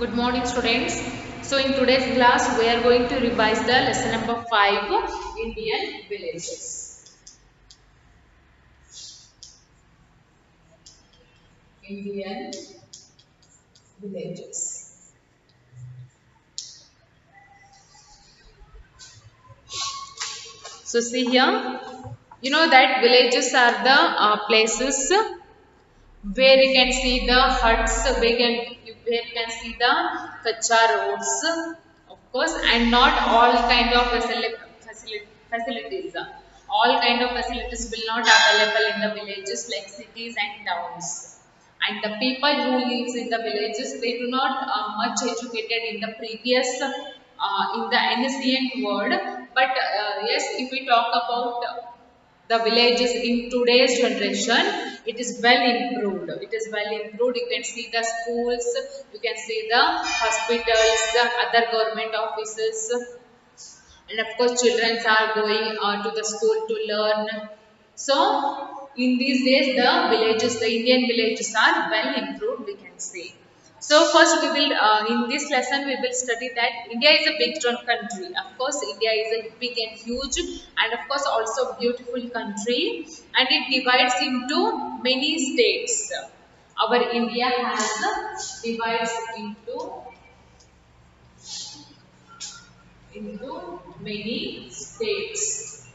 Good morning, students. So, in today's class, we are going to revise the lesson number 5, Indian villages. Indian villages. So, see here, you know that villages are the places where you can see the huts, where you can see the kacha roads, of course, and not all kind of facilities. All kind of facilities will not available in the villages like cities and towns. And the people who lives in the villages, they do not much educated in the previous in the ancient world. But yes, if we talk about the villages in today's generation, it is well improved. It is well improved. You can see the schools, you can see the hospitals, the other government offices, and of course children are going to the school to learn. So in these days the villages, the Indian villages are well improved, we can say. So first we will in this lesson we will study that India is a big country. Of course India is a big and huge, and of course also beautiful country, and it divides into many states. Our India has divides into many states.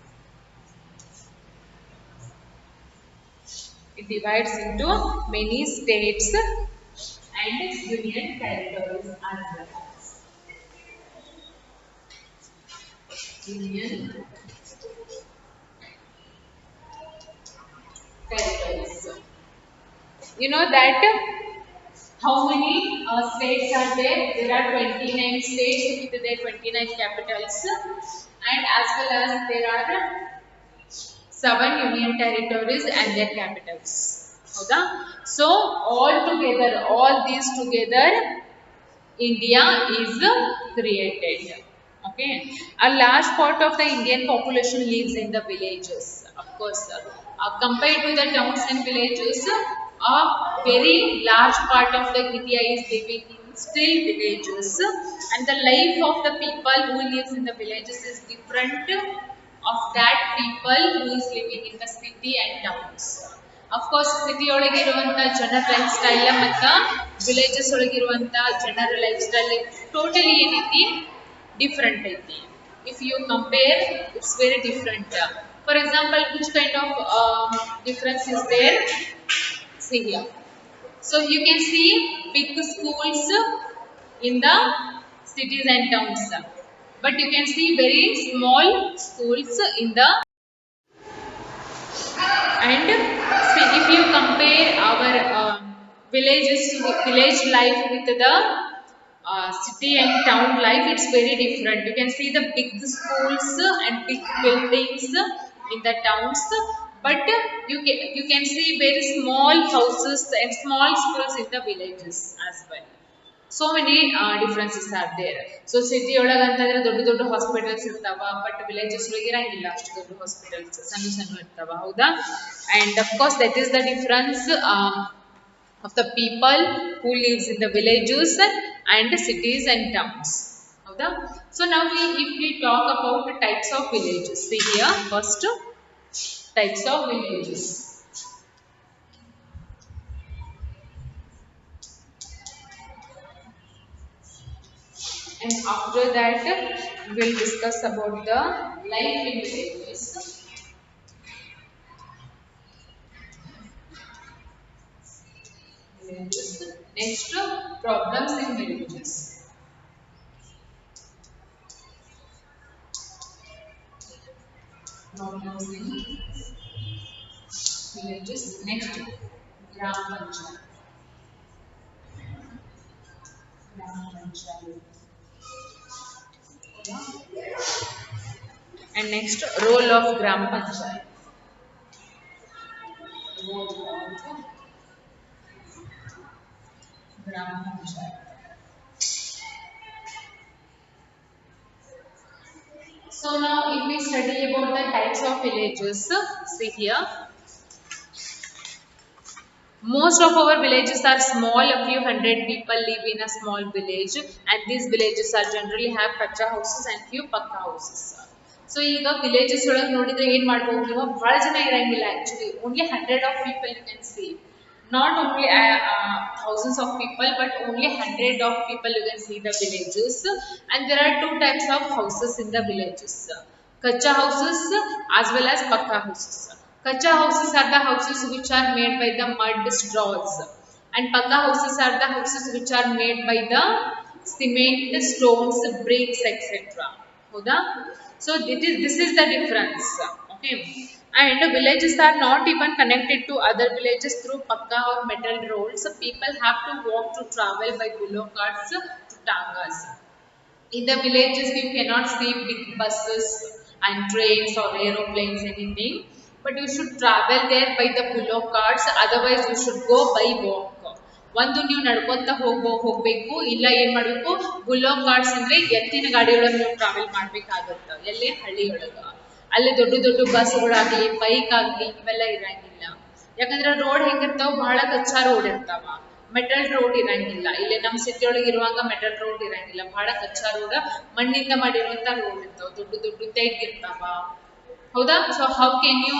It divides into many states and union territories as well. Union territories. You know that how many states are there? There are 29 states with their 29 capitals, and as well as there are 7 union territories and their capitals. Okay? So all together, all these together, India is created. Okay, a large part of the Indian population lives in the villages. Of course, compared to the towns and villages, a very large part of the India is living in still villages, and the life of the people who lives in the villages is different of that people who is living in the city and towns. Of course city ಒಳಗೆ ಇರುವಂಥ ಜನರ life style ಮತ್ತು villages ಒಳಗೆ ಇರುವಂಥ ಜನರ life style totally ಏನೈತಿ different ಐತಿ. If you compare it's very different. For example which kind of difference is there? See here. So you can see big schools in the cities and towns, but you can see very small schools in the. And see, if you compare our village life with the city and town life, it's very different. You can see the big schools and big buildings in the towns, but you can see very small houses and small schools in the villages as well. So many differences are there. So city ಒಳಗೆ ಅಂತಂದ್ರೆ ದೊಡ್ಡ ದೊಡ್ಡ hospitals ಇರ್ತಾವ, but villages ಒಳಗೆ ಇರಂಗಿಲ್ಲ ಅಷ್ಟು ದೊಡ್ಡ hospitals, ಸಣ್ಣ ಸಣ್ಣ ಇರ್ತಾವ, ಹೌದಾ? And of course that is the difference of the people who lives in the villages and cities and towns, ಹೌದಾ? So now if we talk about the types of villages, see here first types of villages. And after that we'll discuss about the life in villages. Next, problems in villages. Problems in villages. Next, Gram Panchayat. Gram Panchayat. And next, role of Gram Panchayat. Role of Gram Panchayat. So now if we study about the types of villages, see here. Most of our villages are small, a few hundred people live in a small village, and these villages are generally have kacha houses and few pakka houses. So ಈಗ villages ಒಳಗೆ ನೋಡಿದ್ರೆ ಏನು ಮಾಡಬಹುದು ನೀವು ಬಹಳ ಜನ ಇರಂಗಿಲ್ಲ actually only 100 of people you can see, not only thousands of people but only 100 of people you can see the villages, and there are two types of houses in the villages, kacha houses as well as pakka houses. Kacha houses are the houses which are made by the mud straws, and pakka houses are the houses which are made by the cement, stones, bricks, etc. Hoda? So this is the difference. Okay. And villages are not even connected to other villages through pakka or metal roads. So people have to walk to travel by bullock carts to tangas. In the villages, you cannot see big buses and trains or aeroplanes, anything. But you should travel there by the bullock carts. Otherwise, you should go by walk. ಒಂದು ನೀವು ನಡ್ಕೊಂತ ಹೋಗಬೇಕು, ಇಲ್ಲ ಏನು ಮಾಡಬೇಕು, ಬುಲ್ಲೋಕ್ cards ಅಂದರೆ ಎತ್ತಿನ ಗಾಡಿಯೊಳಗೆ ನೀವು travel ಮಾಡಬೇಕಾಗುತ್ತೆ. ಎಲ್ಲಿ ಹಳ್ಳಿಯೊಳಗೆ ಅಲ್ಲಿ ದೊಡ್ಡ ದೊಡ್ಡ ಬಸ್ಗಳಾಗಲಿ ಬೈಕ್ ಆಗಲಿ ಇವೆಲ್ಲ ಇರಂಗಿಲ್ಲ. ಯಾಕಂದ್ರೆ ರೋಡ್ ಹೆಂಗಿರ್ತಾವ, ಬಹಳ ಕಚ್ಚಾ ರೋಡ್ ಇರ್ತಾವ, ಮೆಟಲ್ ರೋಡ್ ಇರಂಗಿಲ್ಲ. ಇಲ್ಲಿ ನಮ್ಮ ಸಿಟಿ ಒಳಗೆ ಇರುವಾಗ ಮೆಟಲ್ ರೋಡ್ ಇರಂಗಿಲ್ಲ, ಬಹಳ ಕಚ್ಚಾ ರೋಡ್, ಮಣ್ಣಿಂದ ಮಾಡಿರುವಂತ ರೋಡ್ ಇರ್ತಾವ, ದೊಡ್ಡ ದೊಡ್ಡ ತೆಗ್ಗಿರ್ತಾವ. ಹೌದಾ? So how can you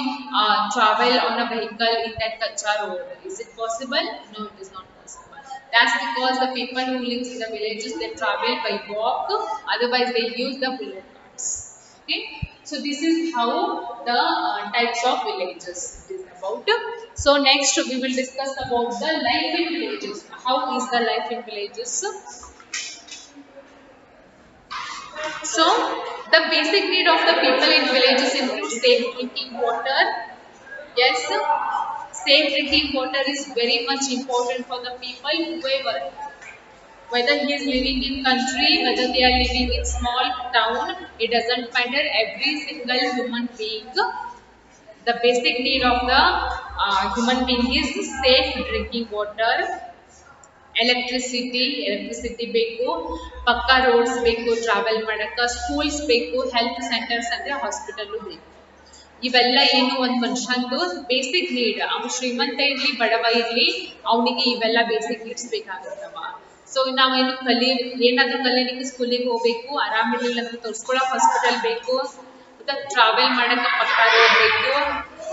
travel on a vehicle in that kachcha road? Is it possible? No, it is not possible. That's because the people who lives in the villages, they travel by walk, otherwise they use the bullock carts. Okay, so this is how the types of villages it is about. So next we will discuss about the life in villages. How is the life in villages? So the basic need of the people in villages include safe drinking water. Yes, safe drinking water is very much important for the people, whoever, whether he is living in country, whether they are living in small town, it doesn't matter. Every single human being, the basic need of the human being is safe drinking water, electricity ಬೇಕು, ಪಕ್ಕಾ roads ಬೇಕು travel ಮಾಡಕ್ಕೆ, schools ಬೇಕು, health centres ಅಂದರೆ hospital ಬೇಕು. ಇವೆಲ್ಲ ಏನು ಒಂದು ಮನುಷ್ಯಂದು ಬೇಸಿಕ್ ನೀಡ್. ಅವ್ನು ಶ್ರೀಮಂತ ಇರಲಿ ಬಡವ ಇರಲಿ, ಅವನಿಗೆ ಇವೆಲ್ಲ ಬೇಸಿಕ್ ನೀಡ್ಸ್ ಬೇಕಾಗುತ್ತವ. ಸೊ ನಾವೇನು ಏನಾದರೂ ಕಲೀಲಿಕ್ಕೆ ಸ್ಕೂಲಿಗೆ ಹೋಗ್ಬೇಕು, ಆರಾಮಿರಲಿಲ್ಲ ಅಂತ ತೋರಿಸ್ಕೊಳ್ಳೋ ಹಾಸ್ಪಿಟಲ್ ಬೇಕು, ಮತ್ತು ಟ್ರಾವೆಲ್ ಮಾಡೋಕ್ಕೆ ಪಕ್ಕಾ ರೋಡ್ ಬೇಕು,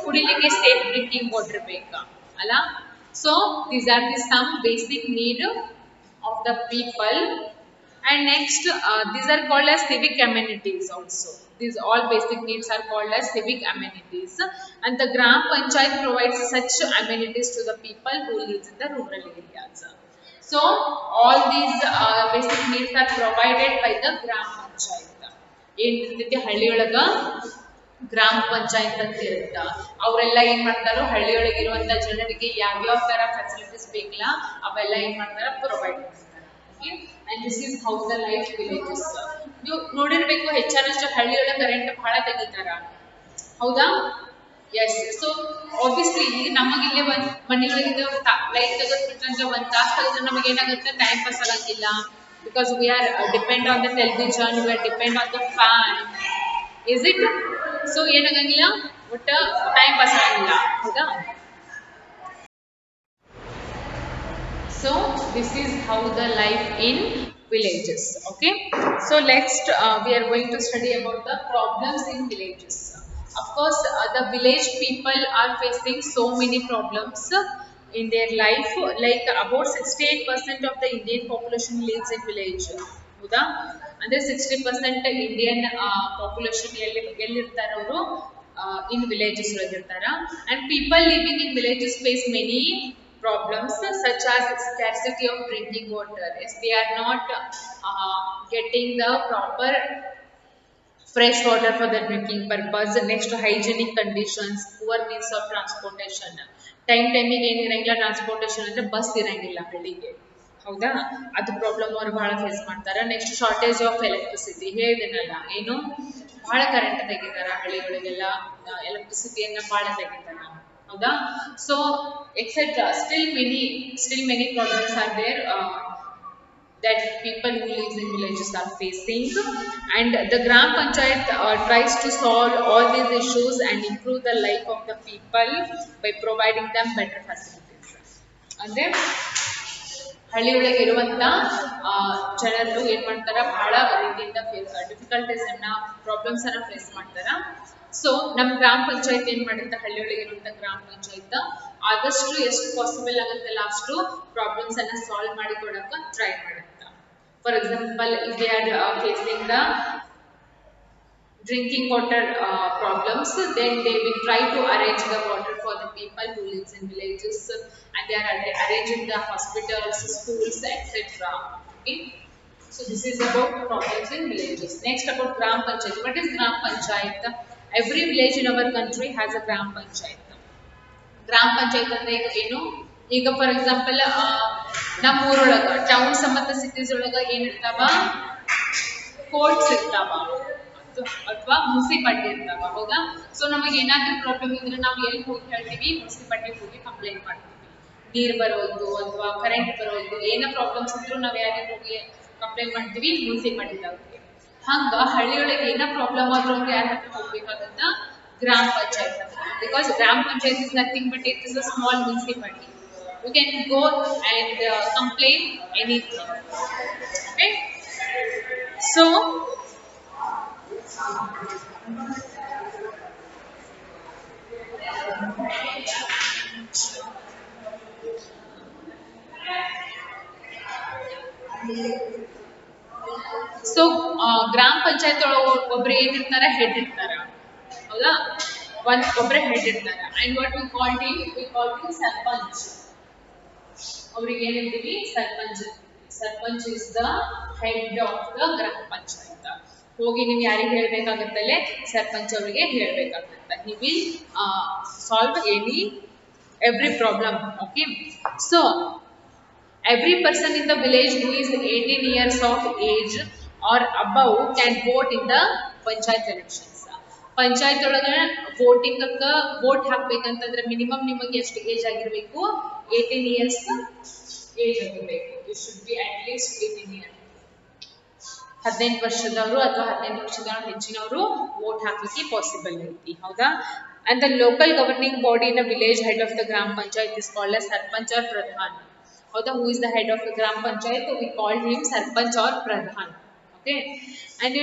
ಕುಡಿಲಿಕ್ಕೆ ಸೇಫ್ ಡ್ರಿಂಕಿಂಗ್ ವಾಟರ್ ಬೇಕಾ ಅಲ್ಲ. So these are the some basic need of the people. And next these are called as civic amenities also. These all basic needs are called as civic amenities, and the Gram Panchayat provides such amenities to the people who lives in the rural areas. So all these basic needs are provided by the Gram Panchayat. ಏನಿರ್ತೈತಿ ಹಳ್ಳಿಯೊಳಗ ಗ್ರಾಮ ಪಂಚಾಯತ್ ಅಂತ ಇರುತ್ತ. ಅವರೆಲ್ಲ ಏನ್ ಮಾಡ್ತಾರೋ ಹಳ್ಳಿಯೊಳಗಿರುವಂತ ಜನರಿಗೆ ಯಾವ್ಯಾವ ತರ facilities ಬೇಕಲ್ಲ ಅವೆಲ್ಲ ಏನ್ ಮಾಡ್ತಾರ ಪ್ರೊವೈಡ್ ಮಾಡ್ತಾರೆ. Okay, and this is how the life villages. ನೀವು ನೋಡಿರ್ಬೇಕು ಹೆಚ್ಚಾನಷ್ಟು ಹಳ್ಳಿಯೊಳಗೆ ಕರೆಂಟ್ ಬಹಳ ತೆಗಿತಾರ, ಹೌದಾ? ಎಸ್. ಸೊ ಆಬ್ವಿಯಸ್ಲಿ ಈಗ ನಮಗಿಲ್ಲಿ ಒಂದ್ ಮನೆಯೊಳಗಿಂದ ಲೈಟ್ ತೆಗೆದ್ಬಿಟ್ರಂದ್ರೆ ಒಂದ್ ತಾಸು ತೆಗೆದ್ರೆ ನಮಗೆ ಏನಾಗುತ್ತೆ, ಟೈಮ್ ಪಾಸ್ ಆಗಂಗಿಲ್ಲ. Because we are depend on the television, we are depend on the fan. Is it? So ಏನಾಗಂಗಿಲ್ಲ, ಒಟ್ಟ ಟೈಮ್ ಪಾಸ್ ಆಗಂಗಿಲ್ಲ, ಹೌದಾ? So this is how the life in villages. Okay, so next we are going to study about the problems in villages. Of course the village people are facing so many problems in their life. Like about 68% of the Indian population lives in village. ಹೌದಾ? ಅಂದ್ರೆ 60% Indian population ಎಲ್ಲಿರ್ತಾರ ಅವರು in villages ಒಳಗಿರ್ತಾರ. And people living in villages face many problems such as scarcity of drinking water. Yes, they are not getting the proper fresh water for the drinking purpose. Next, hygienic conditions, poor means of transportation. ಟೈಮಿಗೆ ಏನಿರಂಗಿಲ್ಲ transportation ಅಂದರೆ bus ಇರಂಗಿಲ್ಲ ಹಳ್ಳಿಗೆ, ಹೌದಾ? ಅದು problem ಅವ್ರು ಬಹಳ face ಮಾಡ್ತಾರೆ. Next shortage of electricity, ಹೇಳಿದೆನಲ್ಲ ಏನು ಬಹಳ ಕರೆಂಟ್ ತೆಗಿತಾರ ಹಳ್ಳಿಗಳಿಗೆಲ್ಲ, ಎಲೆಕ್ಟ್ರಿಸಿಟಿಯನ್ನು ಬಹಳ ತೆಗಿತಾರ, ಹೌದಾ? So etcetera still many problems are there that people who lives in villages are facing, and the Gram Panchayat tries to solve all these issues and improve the life of the people by providing them better facilities. ಅಂದ್ರೆ ಹಳ್ಳಿಯೊಳಗೆ ಇರುವಂತ ಜನರು ಏನ್ ಮಾಡ್ತಾರ, ಬಹಳ ರೀತಿಯಿಂದ difficulties ಅನ್ನ, problems ಅನ್ನ face ಮಾಡ್ತಾರ. ಸೊ ನಮ್ ಗ್ರಾಮ ಪಂಚಾಯತ್ ಏನ್ ಮಾಡುತ್ತೆ, ಹಳ್ಳಿಯೊಳಗೆ ಇರುವಂತ ಗ್ರಾಮ ಪಂಚಾಯತ್ ಆದಷ್ಟು ಎಷ್ಟು ಪಾಸಿಬಲ್ ಆಗುತ್ತಲ್ಲ ಅಷ್ಟು ಪ್ರಾಬ್ಲಮ್ಸ್ ಅನ್ನ ಸಾಲ್ವ್ ಮಾಡಿ ಕೊಡಕ ಟ್ರೈ ಮಾಡುತ್ತ. For example, if they are facing the drinking water problems, then they will try to arrange the water for the people who lives in villages, and they are arranging the hospitals, schools, etc. Okay, so this is about problems in villages. Next, about gram panchayat. What is gram panchayat? Every village in our country has a gram panchayat. ಗ್ರಾಮ ಪಂಚಾಯತ್ ಅಂದ್ರೆ ಏನು, ಈಗ for example ನಮ್ಮ ಊರೊಳಗ towns ಮತ್ತು cities ಒಳಗ ಏನಿರ್ತಾವ, courts ಇರ್ತಾವ ಅಥವಾ municipality ಇರ್ತಾವ, ಹೌದಾ? ಸೊ ನಮಗೆ ಏನಾದ್ರೂ ಪ್ರಾಬ್ಲಮ್ ಇದ್ರೆ ನಾವು ಎಲ್ಲಿ ಹೋಗಿ ಹೇಳ್ತೀವಿ, ಮುನ್ಸಿಪಾಲಿಟಿ ಹೋಗಿ ಕಂಪ್ಲೇಂಟ್ ಮಾಡ್ತೀವಿ. ನೀರು ಬರೋದು ಅಥವಾ ಕರೆಂಟ್ ಬರೋದು ಏನೋ ಪ್ರಾಬ್ಲಮ್ಸ್ ಇದ್ರು ನಾವು ಯಾರಿಗೆ ಹೋಗಿ ಕಂಪ್ಲೇಂಟ್ ಮಾಡ್ತೀವಿ, ಮುನ್ಸಿಪಾಲಿಟಿ. ಹಂಗ ಹಳ್ಳಿಯೊಳಗೆ ಏನೋ ಪ್ರಾಬ್ಲಮ್ ಆದ್ರೂ ಅವ್ರು ಯಾರ ಹತ್ರ ಹೋಗ್ಬೇಕಾಗತ್ತ, ಗ್ರಾಮ panchayat. Because gram panchayat is nothing but it is a small municipality. You can go and complain anything. Okay, so ಗ್ರಾಮ ಪಂಚಾಯತ್ ಒಬ್ರು ಏನಿರ್ತಾರ, ಹೆಡ್ ಇರ್ತಾರ, ಹೌದಾ? ಒಬ್ಬರೇ ಹೆಡ್ ಇರ್ತಾರೆ. And what we call him sarpanch. ಅವ್ರಿಗೆ ಏನಿರ್ತೀವಿ, sarpanch. Sarpanch is the head of the gram panchayat. ಹೋಗಿ ನೀವು ಯಾರಿಗೆ ಹೇಳ್ಬೇಕಾಗತ್ತಲ್ಲೇ, ಸರ್ಪಂಚ್ ಅವರಿಗೆ ಹೇಳ್ಬೇಕಾಗತ್ತೆ. He will solve every problem. Okay, so every person in the village who is 18 years of age or above can vote in the panchayat elections. Panchayat ಒಳಗ voting vote ಹಾಕ್ಬೇಕಂತಂದ್ರೆ minimum ನಿಮಗೆ ಎಷ್ಟು age ಆಗಿರ್ಬೇಕು, 18 years ಏಜ್ ಆಗಿರ್ಬೇಕು. You should be at least 18 years. 18 ವರ್ಷದವರು ಅಥವಾ 18 ವರ್ಷದ ಹೆಚ್ಚಿನವರು vote ಹಾಕ್ಲಿಕ್ಕೆ ಪಾಸಿಬಲ್ ಐತಿ, ಹೌದಾ? And the local governing body in a village head of the gram panchayat is called as sarpanch or pradhan. ಹೌದಾ? Who is the head of the gram panchayat? We called him sarpanch or pradhan. Okay, and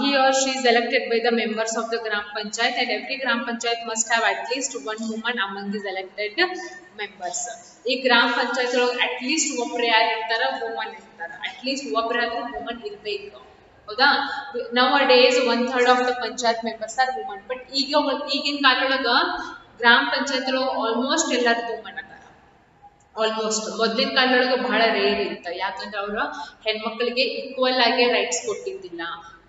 he or she is elected by the members of the gram panchayat, and every gram panchayat must have at least one woman among these elected members. ಈ ಗ್ರಾಮ ಪಂಚಾಯತ್ ಒಳಗೆ at least ಒಬ್ರು ಯಾರು ಇರ್ತಾರ, woman ಇರ್ತಾರ. at least ಒಬ್ರಾದ್ರೂ woman ಇರ್ಬೇಕು, ಹೌದಾ? nowadays 1/3 of the panchayat members are women, but ಈಗಿನ ಕಾಲದೊಳಗ ಗ್ರಾಮ ಪಂಚಾಯತ್ ಒಳಗೆ ಆಲ್ಮೋಸ್ಟ್ ಎಲ್ಲರೂ ವುಮನ್ ಅದಾರ. ಆಲ್ಮೋಸ್ಟ್ ಮೊದಲಿನ ಕಾಲದೊಳಗೆ ಬಹಳ ರೇರ್ ಇತ್ತ, ಯಾಕಂದ್ರೆ ಅವರು ಹೆಣ್ಮಕ್ಳಿಗೆ ಈಕ್ವಲ್ ಆಗಿ ರೈಟ್ಸ್ ಕೊಟ್ಟಿದ್ದಿಲ್ಲ.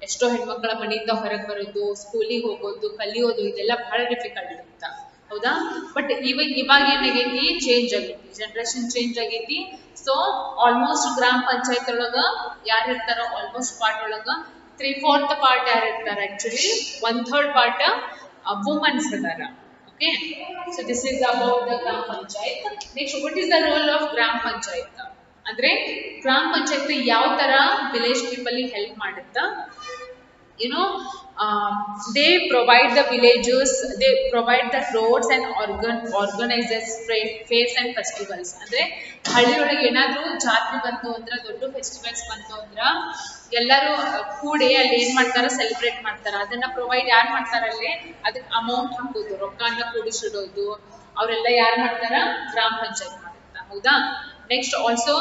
ಎಷ್ಟೋ ಹೆಣ್ಮಕ್ಳ ಮನೆಯಿಂದ ಹೊರಗೆ ಬರೋದು, ಸ್ಕೂಲಿಗೆ ಹೋಗೋದು, ಕಲಿಯೋದು, ಇದೆಲ್ಲ ಬಹಳ ಡಿಫಿಕಲ್ಟ್ ಇತ್ತ, ಹೌದಾ? ಬಟ್ ಇವಾಗ ಏನಾಗೈತಿ, ಚೇಂಜ್ ಆಗೈತಿ, ಜನರೇಷನ್ ಚೇಂಜ್ ಆಗೈತಿ. ಸೊ ಆಲ್ಮೋಸ್ಟ್ ಗ್ರಾಮ ಪಂಚಾಯತ್ ಒಳಗ ಯಾರು ಇರ್ತಾರ, ಆಲ್ಮೋಸ್ಟ್ ಪಾರ್ಟ್ ಒಳಗ 3/4 ಪಾರ್ಟ್ ಯಾರು ಇರ್ತಾರ, ಆಕ್ಚುಲಿ 1/3 ಪಾರ್ಟ್ ವುಮನ್ಸ್ ಅದಾರ. Okay, so this is about the gram panchayat. Next, what is the role of gram panchayat? ಅಂದ್ರೆ ಗ್ರಾಮ ಪಂಚಾಯತ್ ಯಾವ ತರ ವಿಲೇಜ್ ಪೀಪಲ್ ಹೆಲ್ಪ್ ಮಾಡುತ್ತಾ, they provide the villages, they provide the roads and organizes fairs and festivals. ಅಂದ್ರೆ ಹಳ್ಳಿಯೊಳಗೆ ಏನಾದ್ರೂ ಜಾತ್ರೆ ಬಂತು ಅಂದ್ರ, ದೊಡ್ಡ ಫೆಸ್ಟಿವಲ್ಸ್ ಬಂತು ಅಂದ್ರ ಎಲ್ಲರೂ ಕೂಡಿ ಅಲ್ಲಿ ಏನ್ ಮಾಡ್ತಾರ, ಸೆಲೆಬ್ರೇಟ್ ಮಾಡ್ತಾರ. ಅದನ್ನ ಪ್ರೊವೈಡ್ ಯಾರು ಮಾಡ್ತಾರ, ಅಲ್ಲಿ ಅದಕ್ಕೆ ಅಮೌಂಟ್ ಹಾಕೋದು, ರೊಕ್ಕನ ಕೂಡಿಸಿಡೋದು, ಅವರೆಲ್ಲ ಯಾರು ಮಾಡ್ತಾರ, ಗ್ರಾಮ ಪಂಚಾಯತ್ ಮಾಡುತ್ತಾ, ಹೌದಾ? Next also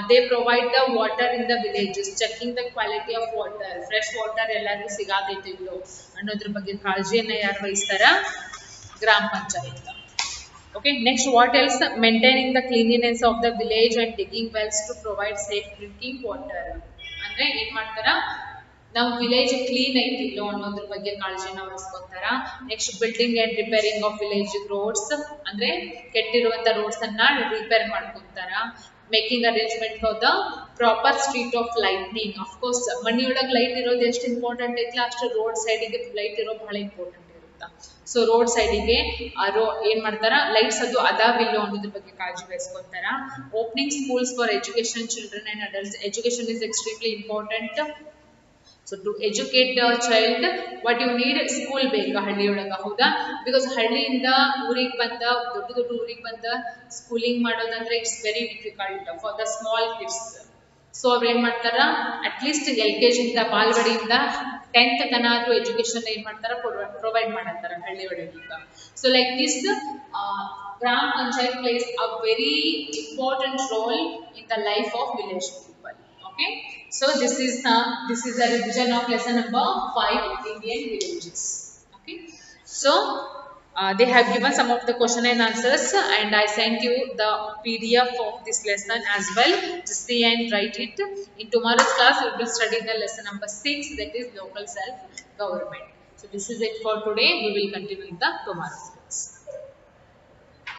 they provide the water in the villages, checking the quality of water, fresh water ಎಲ್ಲರಿಗೂ ಸಿಗಾದೈತಿಲ್ಲೋ ಅನ್ನೋದ್ರ ಬಗ್ಗೆ ಕಾಳಜಿಯನ್ನ ಯಾರು ವಹಿಸ್ತಾರ, ಗ್ರಾಮ panchayat. Okay, next, what else? Maintaining the cleanliness of the village and digging wells to provide safe drinking water. ಅಂದ್ರೆ ಏನ್ ಮಾಡ್ತಾರ, ನಾವು village clean ಐತಿಲ್ಲೋ ಅನ್ನೋದ್ರ ಬಗ್ಗೆ ಕಾಳಜಿನ ವಹಿಸ್ಕೊತಾರ. Next, building and repairing of village roads, ಅಂದ್ರೆ ಕೆಟ್ಟಿರುವಂತ ರೋಡ್ಸ್ ಅನ್ನ ರಿಪೇರ್ ಮಾಡ್ಕೊಂತಾರ. Making arrangement for the proper street of lightning. Of course ಮನೆಯೊಳಗೆ ಲೈಟ್ ಇರೋದು ಎಷ್ಟು ಇಂಪಾರ್ಟೆಂಟ್ ಐತಿಲ್ಲ, ಅಷ್ಟು ರೋಡ್ ಸೈಡಿಗೆ ಲೈಟ್ ಇರೋ ಬಹಳ ಇಂಪಾರ್ಟೆಂಟ್ ಇರುತ್ತೆ. ಸೊ ರೋಡ್ ಸೈಡಿಗೆ ಏನ್ ಮಾಡ್ತಾರ, ಲೈಟ್ಸ್ ಅದು ಅದಾವಿಲ್ಲೋ ಅನ್ನೋದ್ರ ಬಗ್ಗೆ ಕಾಳಜಿ ವಹಿಸ್ಕೊತಾರ. Opening schools for education children and adults. Education is extremely important. So to educate the child, what you need school ಬೇಕಾ ಹಳ್ಳಿಯೊಳಗ ಹೌದಾ ಬಿಕಾಸ್ ಹಳ್ಳಿಯಿಂದ ಊರಿಗೆ ಬಂದ ದೊಡ್ಡ ದೊಡ್ಡ ಊರಿಗೆ ಬಂದ ಸ್ಕೂಲಿಂಗ್ ಮಾಡೋದಂದ್ರೆ it's very difficult for the small kids. So ಅವ್ರು ಏನು ಮಾಡ್ತಾರ ಅಟ್ಲೀಸ್ಟ್ LKG ಇಂದ ಬಾಲ್ವಾಡಿಯಿಂದ 10th ತನ ಆದ್ರೂ ಎಜುಕೇಶನ್ ಏನು ಮಾಡ್ತಾರ ಪ್ರೊವೈಡ್ ಮಾಡತ್ತಾರ ಹಳ್ಳಿ ಒಳಗೆ ಈಗ. ಸೊ ಲೈಕ್ ದಿಸ್ ಗ್ರಾಮ panchayat place a very important role in the life of village people. Okay, so this is the revision of lesson number 5, Indian villages. Okay, so they have given some of the question and answers, and I sent you the PDF of this lesson as well. Just see and write it. In tomorrow's class we will study the lesson number 6, that is local self government. So this is it for today. We will continue in the tomorrow's class.